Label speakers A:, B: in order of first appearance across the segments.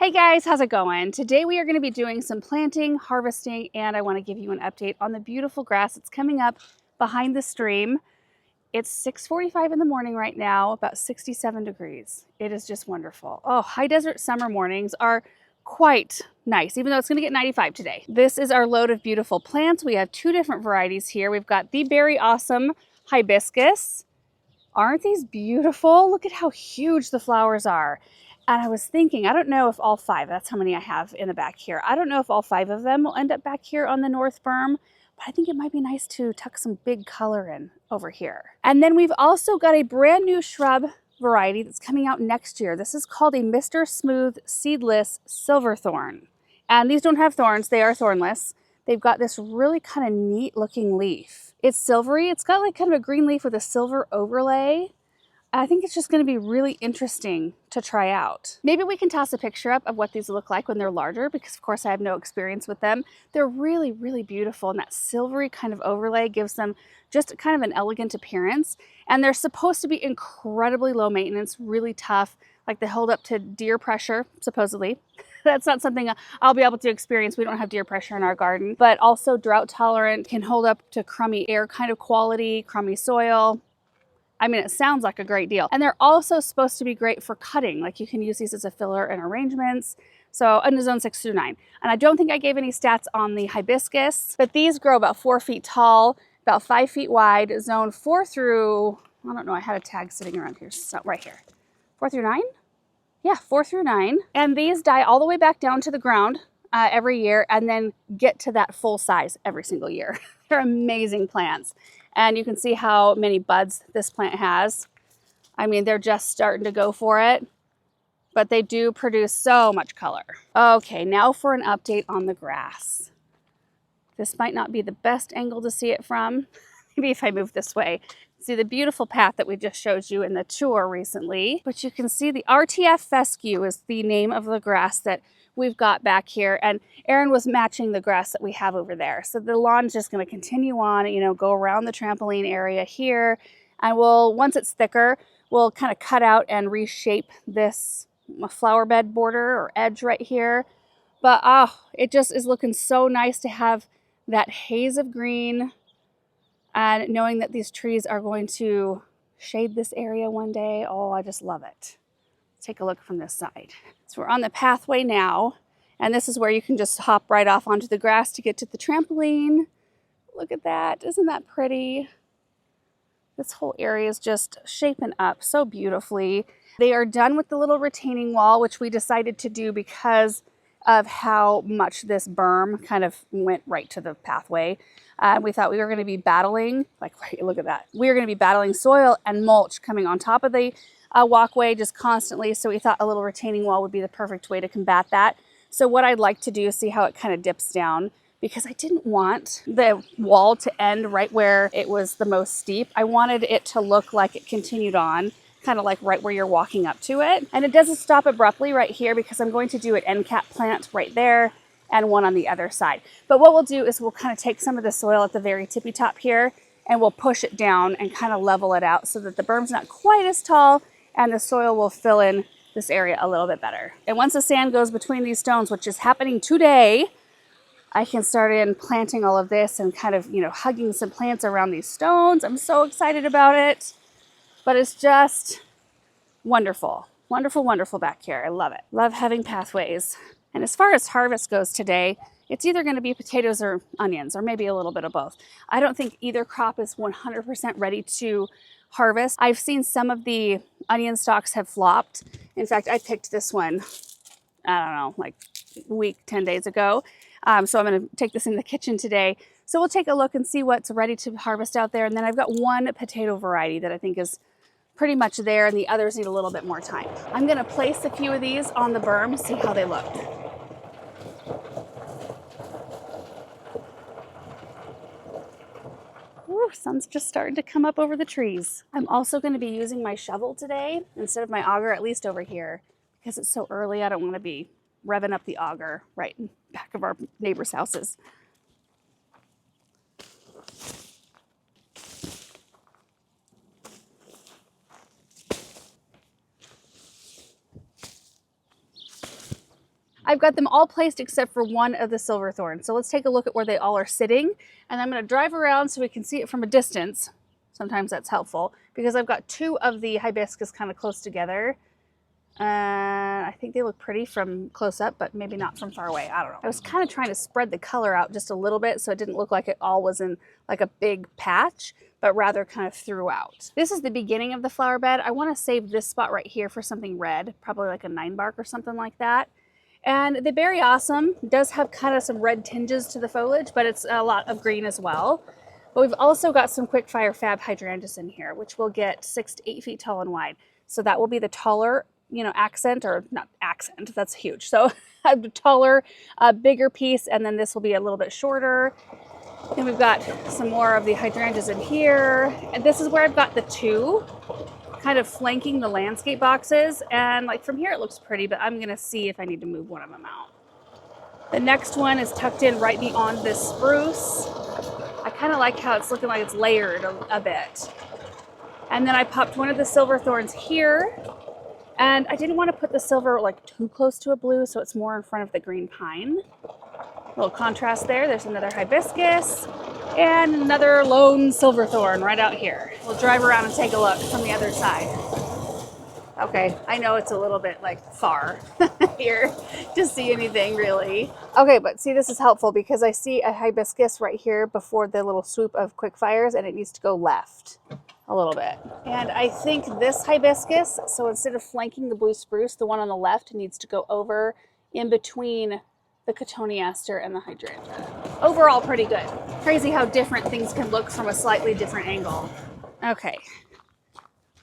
A: Hey guys, how's it going? Today we are going to be doing some planting, harvesting, and I want to give you an update on the beautiful grass that's coming up behind the stream. It's 6:45 in the morning right now, about 67 degrees. It is just wonderful. Oh, high desert summer mornings are quite nice, even though it's going to get 95 today. This is our load of beautiful plants. We have two different varieties here. We've got the Berry Awesome Hibiscus. Aren't these beautiful? Look at how huge the flowers are. And I was thinking, I don't know if all five, that's how many I have in the back here. I don't know if all five of them will end up back here on the north berm, but I think it might be nice to tuck some big color in over here. And then we've also got a brand new shrub variety that's coming out next year. This is called a Mr. Smooth Seedless Silverthorn. And these don't have thorns, they are thornless. They've got this really kind of neat looking leaf. It's silvery, it's got like kind of a green leaf with a silver overlay. I think it's just going to be really interesting to try out. Maybe we can toss a picture up of what these look like when they're larger, because of course I have no experience with them. They're really, really beautiful, and that silvery kind of overlay gives them just kind of an elegant appearance. And they're supposed to be incredibly low maintenance, really tough, like they hold up to deer pressure, supposedly. That's not something I'll be able to experience. We don't have deer pressure in our garden, but also drought tolerant, can hold up to crummy air kind of quality, crummy soil. I mean, it sounds like a great deal. And they're also supposed to be great for cutting. Like you can use these as a filler in arrangements. So in zone 6 through 9. And I don't think I gave any stats on the hibiscus, but these grow about 4 feet tall, about 5 feet wide, zone 4 through, I don't know, I had a tag sitting around here, so right here. 4 through 9? Yeah, 4 through 9. And these die all the way back down to the ground every year and then get to that full size every single year. They're amazing plants. And you can see how many buds this plant has. I mean, they're just starting to go for it, but they do produce so much color. Okay, now for an update on the grass. This might not be the best angle to see it from. Maybe if I move this way. See the beautiful path that we just showed you in the tour recently. But you can see the RTF fescue is the name of the grass that we've got back here, and Aaron was matching the grass that we have over there. So the lawn's just going to continue on, you know, go around the trampoline area here, and once it's thicker, we'll kind of cut out and reshape this flower bed border or edge right here. But it just is looking so nice to have that haze of green, and knowing that these trees are going to shade this area one day. Oh, I just love it. Take a look from this side. So we're on the pathway now, and this is where you can just hop right off onto the grass to get to the trampoline. Look at that, isn't that pretty? This whole area is just shaping up so beautifully. They are done with the little retaining wall, which we decided to do because of how much this berm kind of went right to the pathway. We thought we were going to be battling, look at that. We were going to be battling soil and mulch coming on top of the walkway just constantly. So we thought a little retaining wall would be the perfect way to combat that. So what I'd like to do is see how it kind of dips down, because I didn't want the wall to end right where it was the most steep. I wanted it to look like it continued on, kind of like right where you're walking up to it. And it doesn't stop abruptly right here, because I'm going to do an end cap plant right there and one on the other side. But what we'll do is we'll kind of take some of the soil at the very tippy top here, and we'll push it down and kind of level it out so that the berm's not quite as tall and the soil will fill in this area a little bit better. And once the sand goes between these stones, which is happening today, I can start in planting all of this and kind of, you know, hugging some plants around these stones. I'm so excited about it, but it's just wonderful, wonderful, wonderful back here. I love it. Love having pathways. And as far as harvest goes today, it's either going to be potatoes or onions, or maybe a little bit of both. I don't think either crop is 100% ready to harvest. I've seen some of the onion stalks have flopped. In fact, I picked this one, I don't know, like a week, 10 days ago. So I'm going to take this in the kitchen today. So we'll take a look and see what's ready to harvest out there. And then I've got one potato variety that I think is pretty much there, and the others need a little bit more time. I'm going to place a few of these on the berm, see how they look. Ooh, sun's just starting to come up over the trees. I'm also going to be using my shovel today instead of my auger, at least over here, because it's so early. I don't want to be revving up the auger right in back of our neighbors' houses. I've got them all placed except for one of the silverthorn. So let's take a look at where they all are sitting. And I'm going to drive around so we can see it from a distance. Sometimes that's helpful because I've got two of the hibiscus kind of close together. I think they look pretty from close up, but maybe not from far away. I don't know. I was kind of trying to spread the color out just a little bit so it didn't look like it all was in like a big patch, but rather kind of throughout. This is the beginning of the flower bed. I want to save this spot right here for something red, probably like a 9-bark or something like that. And the Berry Awesome does have kind of some red tinges to the foliage, but it's a lot of green as well. But we've also got some Quickfire Fab hydrangeas in here, which will get 6 to 8 feet tall and wide. So that will be the taller, you know, accent, or not accent, that's huge. So a taller, bigger piece, and then this will be a little bit shorter. And we've got some more of the hydrangeas in here. And this is where I've got the two kind of flanking the landscape boxes. And like from here it looks pretty, but I'm gonna see if I need to move one of them out. The next one is tucked in right beyond this spruce. I kind of like how it's looking like it's layered a bit. And then I popped one of the silverthorns here. And I didn't want to put the silver like too close to a blue, so it's more in front of the green pine. A little contrast there. There's another hibiscus and another lone silverthorn right out here. We'll drive around and take a look from the other side. Okay, I know it's a little bit like far here to see anything really. Okay, but see, this is helpful because I see a hibiscus right here before the little swoop of Quickfires, and it needs to go left a little bit. And I think this hibiscus, so instead of flanking the blue spruce, the one on the left needs to go over in between the cotoneaster and the hydrangea. Overall, pretty good. Crazy how different things can look from a slightly different angle. Okay,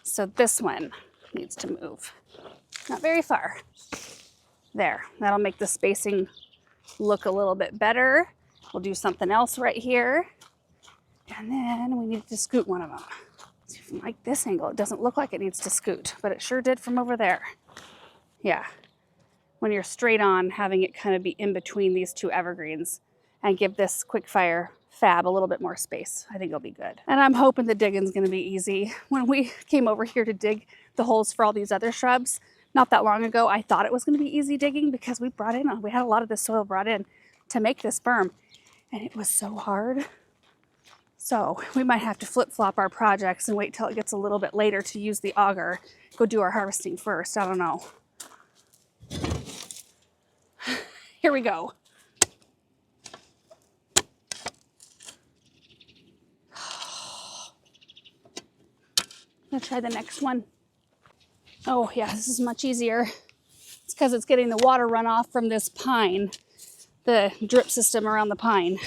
A: so this one needs to move. Not very far. There, that'll make the spacing look a little bit better. We'll do something else right here. And then we need to scoot one of them. See, from like this angle, it doesn't look like it needs to scoot, but it sure did from over there. Yeah, when you're straight on, having it kind of be in between these two evergreens and give this Quickfire Fab a little bit more space. I think it'll be good. And I'm hoping the digging's gonna be easy. When we came over here to dig the holes for all these other shrubs, not that long ago, I thought it was gonna be easy digging because we had a lot of this soil brought in to make this berm, and it was so hard. So we might have to flip-flop our projects and wait till it gets a little bit later to use the auger. Go do our harvesting first, I don't know. Here we go. I'm gonna try the next one. Oh yeah, this is much easier. It's because it's getting the water runoff from this pine, the drip system around the pine.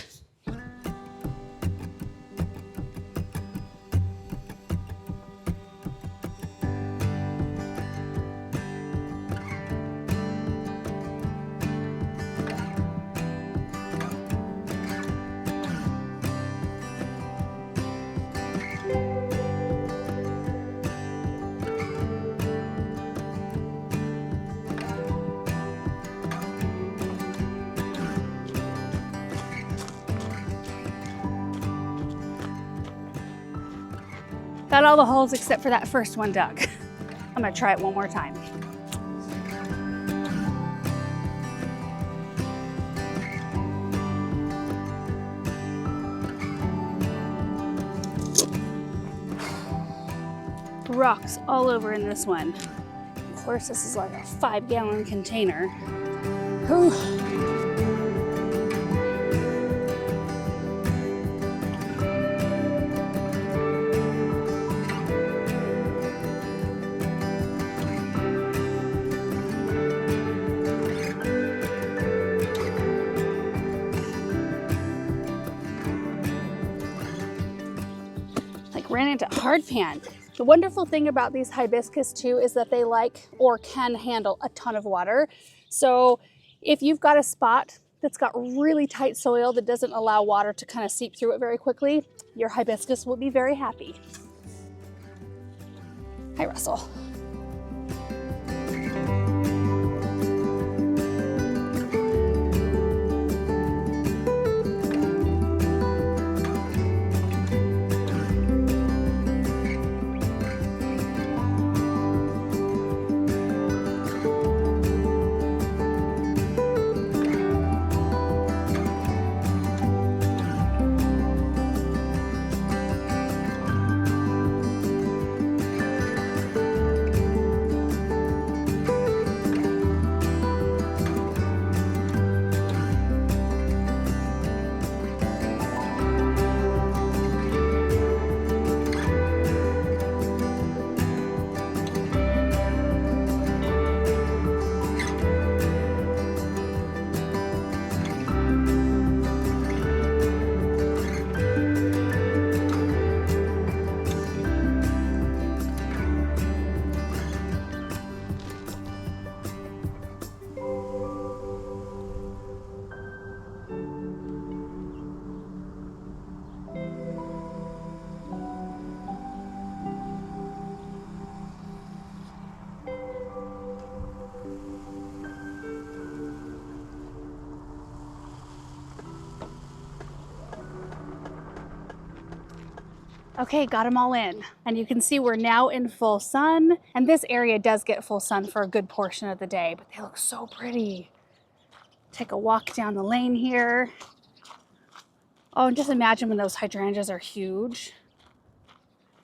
A: Got all the holes except for that first one dug. I'm gonna try it one more time. Rocks all over in this one. Of course, this is like a 5-gallon container. Whew. Ran into hardpan. The wonderful thing about these hibiscus too is that they like or can handle a ton of water. So if you've got a spot that's got really tight soil that doesn't allow water to kind of seep through it very quickly, your hibiscus will be very happy. Hi, Russell. Okay, got them all in. And you can see we're now in full sun. And this area does get full sun for a good portion of the day, but they look so pretty. Take a walk down the lane here. Oh, and just imagine when those hydrangeas are huge.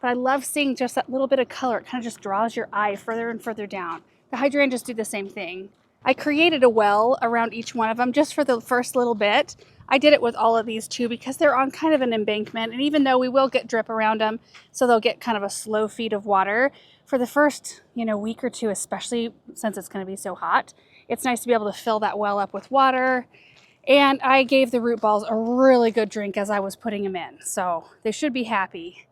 A: But I love seeing just that little bit of color. It kind of just draws your eye further and further down. The hydrangeas do the same thing. I created a well around each one of them just for the first little bit. I did it with all of these too because they're on kind of an embankment. And even though we will get drip around them, so they'll get kind of a slow feed of water, for the first, week or two, especially since it's going to be so hot, it's nice to be able to fill that well up with water. And I gave the root balls a really good drink as I was putting them in. So they should be happy.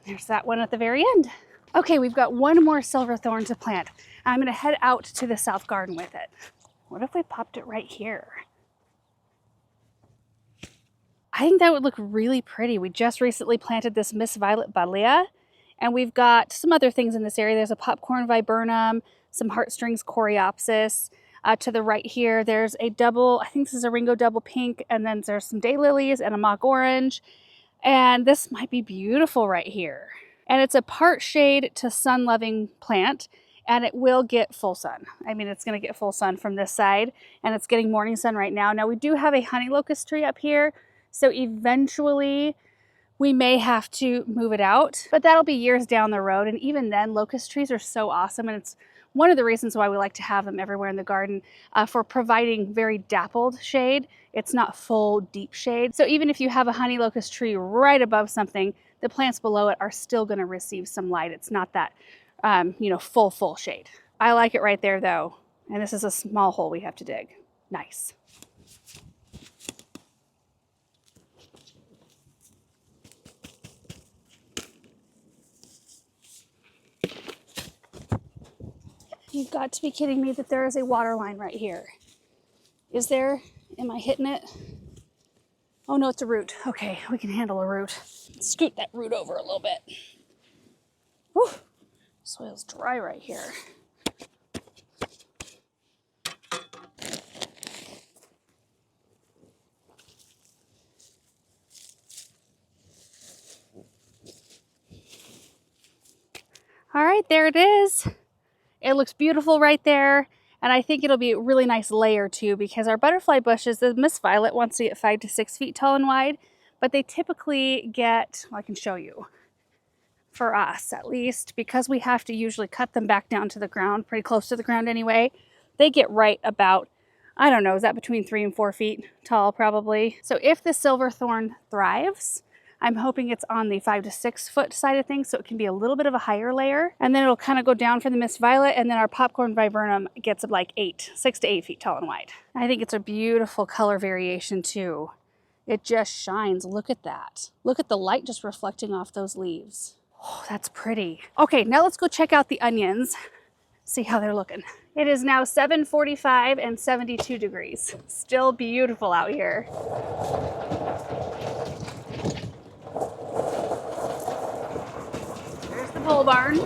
A: There's that one at the very end. Okay, we've got one more silverthorn to plant. I'm gonna head out to the south garden with it. What if we popped it right here? I think that would look really pretty. We just recently planted this Miss Violet Buddleia, and we've got some other things in this area. There's a popcorn viburnum, some heartstrings coreopsis. To the right here, there's a double, I think this is a Ringo double pink, and then there's some daylilies and a mock orange. And this might be beautiful right here. And it's a part shade to sun-loving plant, and it will get full sun. I mean, it's gonna get full sun from this side, and it's getting morning sun right now. Now we do have a honey locust tree up here, so eventually we may have to move it out, but that'll be years down the road. And even then, locust trees are so awesome, and it's one of the reasons why we like to have them everywhere in the garden for providing very dappled shade. It's not full deep shade. So even if you have a honey locust tree right above something, the plants below it are still gonna receive some light. It's not that, full shade. I like it right there though. And this is a small hole we have to dig. Nice. You've got to be kidding me that there is a water line right here. Is there? Am I hitting it? Oh no, it's a root. Okay, we can handle a root. Scoot that root over a little bit. Whew. Soil's dry right here. All right, there it is. It looks beautiful right there. And I think it'll be a really nice layer too, because our butterfly bushes, the Miss Violet wants to get 5 to 6 feet tall and wide, but they typically get, well, I can show you, for us at least, because we have to usually cut them back down to the ground, pretty close to the ground anyway, they get right about, I don't know, is that between 3 and 4 feet tall probably? So if the silverthorn thrives, I'm hoping it's on the 5 to 6 foot side of things, so it can be a little bit of a higher layer. And then it'll kind of go down for the Miss Violet, and then our popcorn viburnum gets like 6 to 8 feet tall and wide. I think it's a beautiful color variation too. It just shines. Look at that. Look at the light just reflecting off those leaves. Oh, that's pretty. Okay, now let's go check out the onions, see how they're looking. It is now 7:45 and 72 degrees. Still beautiful out here. Pole barn.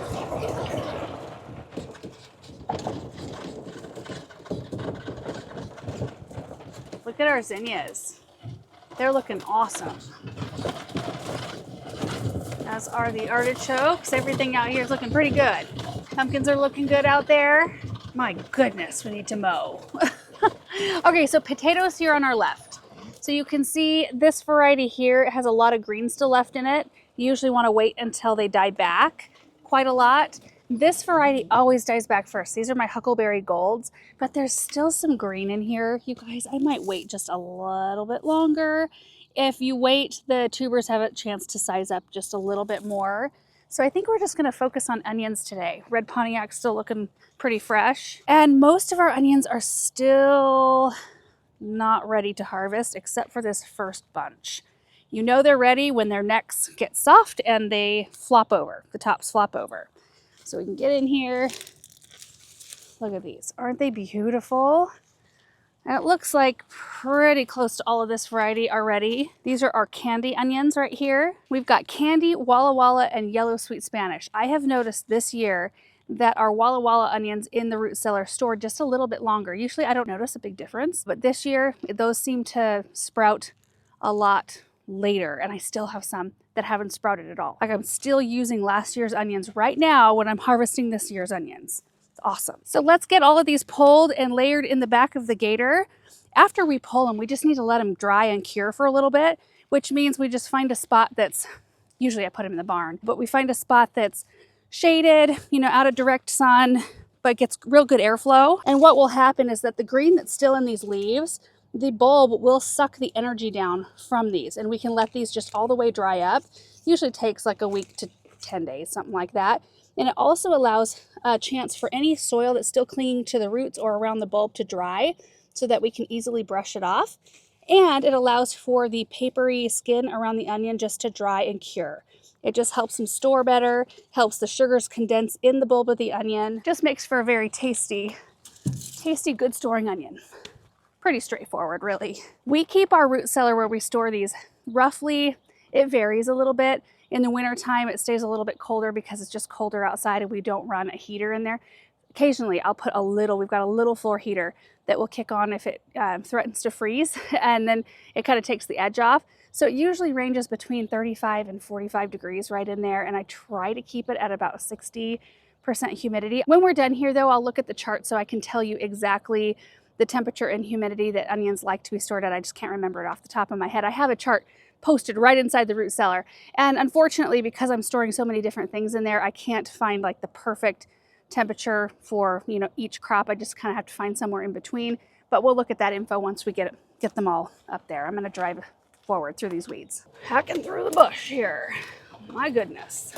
A: Look at our zinnias. They're looking awesome. As are the artichokes. Everything out here is looking pretty good. Pumpkins are looking good out there. My goodness, we need to mow. Okay, so potatoes here on our left. So you can see this variety here, it has a lot of green still left in it. You usually want to wait until they die back quite a lot. This variety always dies back first. These are my Huckleberry Golds, but there's still some green in here. You guys, I might wait just a little bit longer. If you wait, the tubers have a chance to size up just a little bit more. So I think we're just gonna focus on onions today. Red Pontiac's still looking pretty fresh. And most of our onions are still not ready to harvest except for this first bunch. You know they're ready when their necks get soft and they flop over, the tops flop over. So we can get in here. Look at these, aren't they beautiful? And it looks like pretty close to all of this variety already. These are our candy onions right here. We've got candy, Walla Walla, and yellow sweet Spanish. I have noticed this year that our Walla Walla onions in the root cellar store just a little bit longer. Usually I don't notice a big difference, but this year those seem to sprout a lot later, and I still have some that haven't sprouted at all. Like, I'm still using last year's onions right now when I'm harvesting this year's onions. It's awesome. So let's get all of these pulled and layered in the back of the gator. After we pull them, we just need to let them dry and cure for a little bit, which means we just find a spot that's, usually I put them in the barn, but we find a spot that's shaded, you know, out of direct sun, but gets real good airflow. And what will happen is that the green that's still in these leaves, the bulb will suck the energy down from these, and we can let these just all the way dry up. Usually takes like a week to 10 days, something like that. And it also allows a chance for any soil that's still clinging to the roots or around the bulb to dry, so that we can easily brush it off. And it allows for the papery skin around the onion just to dry and cure. It just helps them store better, helps the sugars condense in the bulb of the onion. Just makes for a very tasty, good storing onion. Pretty straightforward, really. We keep our root cellar where we store these roughly, it varies a little bit. In the wintertime, it stays a little bit colder because it's just colder outside and we don't run a heater in there. Occasionally, I'll put a little, we've got a little floor heater that will kick on if it threatens to freeze, and then it kind of takes the edge off. So it usually ranges between 35 and 45 degrees right in there, and I try to keep it at about 60% humidity. When we're done here though, I'll look at the chart so I can tell you exactly the temperature and humidity that onions like to be stored at. I just can't remember it off the top of my head. I have a chart posted right inside the root cellar, and unfortunately, because I'm storing so many different things in there, I can't find like the perfect temperature for, you know, each crop. I just kind of have to find somewhere in between, but we'll look at that info once we get them all up there. I'm going to drive forward through these weeds. Hacking through the bush here. My goodness.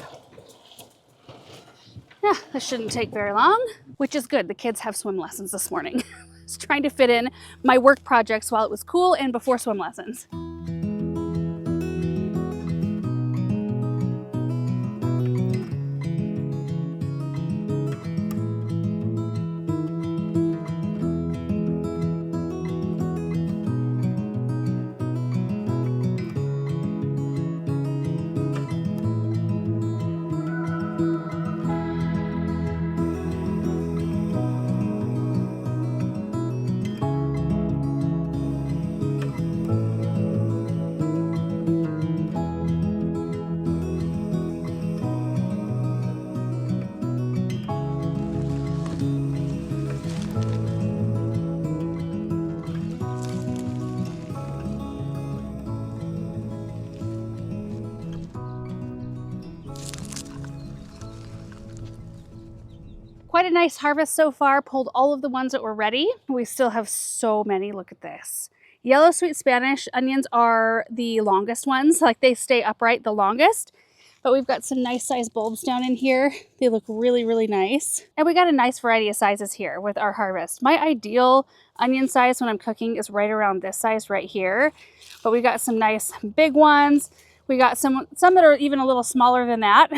A: Yeah, this shouldn't take very long, which is good. The kids have swim lessons this morning. I was trying to fit in my work projects while it was cool and before swim lessons. Quite a nice harvest so far. Pulled all of the ones that were ready. We still have so many. Look at this. Yellow sweet Spanish onions are the longest ones. Like, they stay upright the longest. But we've got some nice size bulbs down in here. They look really, really nice. And we got a nice variety of sizes here with our harvest. My ideal onion size when I'm cooking is right around this size right here. But we got some nice big ones. We got some that are even a little smaller than that.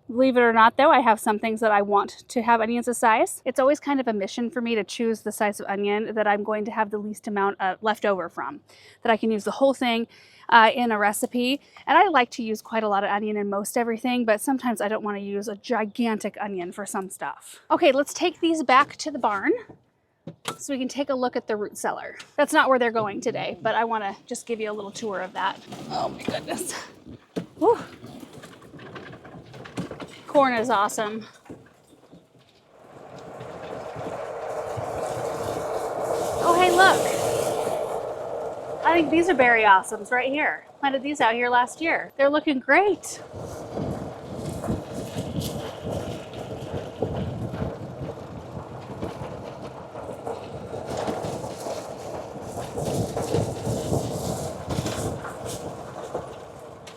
A: Believe it or not though, I have some things that I want to have onions this size. It's always kind of a mission for me to choose the size of onion that I'm going to have the least amount left over from, that I can use the whole thing in a recipe. And I like to use quite a lot of onion in most everything, but sometimes I don't want to use a gigantic onion for some stuff. Okay, let's take these back to the barn so we can take a look at the root cellar. That's not where they're going today, but I want to just give you a little tour of that. Oh my goodness. Whew. Corn is awesome. Oh, hey, look. I think these are berry awesomes right here. Planted these out here last year. They're looking great.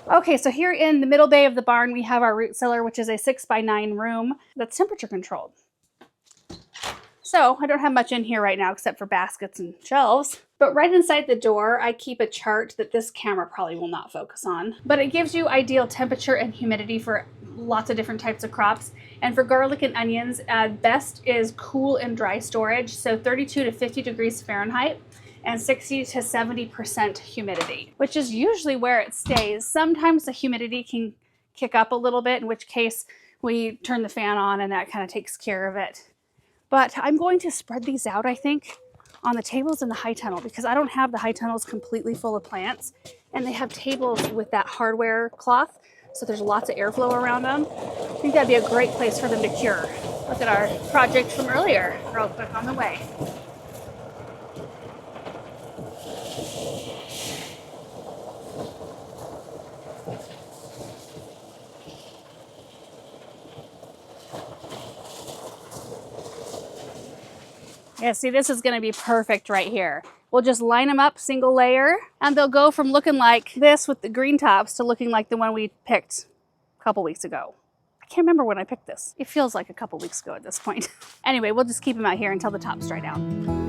A: Okay, so here in the middle bay of the barn, we have our root cellar, which is a 6x9 room that's temperature controlled. So I don't have much in here right now except for baskets and shelves. But right inside the door, I keep a chart that this camera probably will not focus on. But it gives you ideal temperature and humidity for lots of different types of crops. And for garlic and onions, best is cool and dry storage. So 32 to 50 degrees Fahrenheit. And 60 to 70% humidity, which is usually where it stays. Sometimes the humidity can kick up a little bit, in which case we turn the fan on and that kind of takes care of it. But I'm going to spread these out, I think, on the tables in the high tunnel because I don't have the high tunnels completely full of plants, and they have tables with that hardware cloth, so there's lots of airflow around them. I think that'd be a great place for them to cure. Look at our project from earlier, real quick on the way. Yeah, see, this is gonna be perfect right here. We'll just line them up single layer, and they'll go from looking like this with the green tops to looking like the one we picked a couple weeks ago. I can't remember when I picked this. It feels like a couple weeks ago at this point. Anyway, we'll just keep them out here until the tops dry down.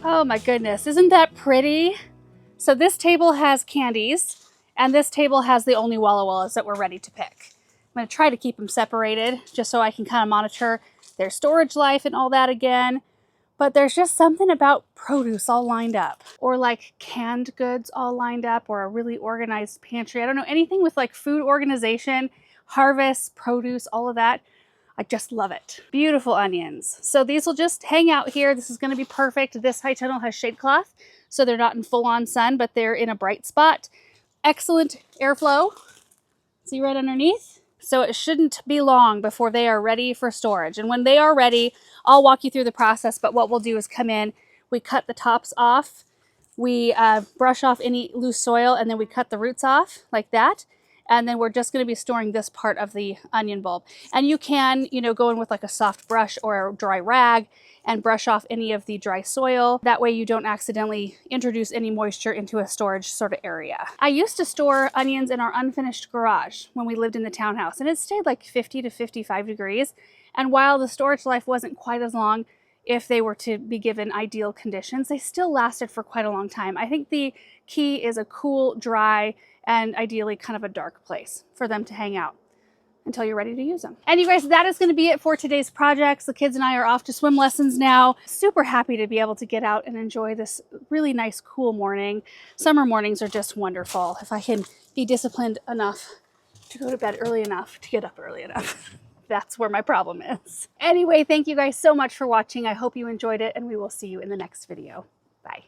A: Oh my goodness, isn't that pretty? So this table has candies, and this table has the only Walla Wallas that we're ready to pick. I'm gonna try to keep them separated just so I can kind of monitor their storage life and all that again. But there's just something about produce all lined up, or like canned goods all lined up, or a really organized pantry. I don't know, anything with like food organization, harvest, produce, all of that. I just love it. Beautiful onions. So these will just hang out here. This is gonna be perfect. This high tunnel has shade cloth, so they're not in full-on sun, but they're in a bright spot. Excellent airflow. See right underneath? So it shouldn't be long before they are ready for storage. And when they are ready, I'll walk you through the process, but what we'll do is come in, we cut the tops off, we brush off any loose soil, and then we cut the roots off like that. And then we're just going to be storing this part of the onion bulb. And you can, go in with like a soft brush or a dry rag and brush off any of the dry soil. That way you don't accidentally introduce any moisture into a storage sort of area. I used to store onions in our unfinished garage when we lived in the townhouse, and it stayed like 50 to 55 degrees. And while the storage life wasn't quite as long, if they were to be given ideal conditions, they still lasted for quite a long time. I think the key is a cool, dry, and ideally kind of a dark place for them to hang out until you're ready to use them. Anyways, that is going to be it for today's projects. The kids and I are off to swim lessons now. Super happy to be able to get out and enjoy this really nice, cool morning. Summer mornings are just wonderful. If I can be disciplined enough to go to bed early enough to get up early enough. That's where my problem is. Anyway, thank you guys so much for watching. I hope you enjoyed it, and we will see you in the next video. Bye.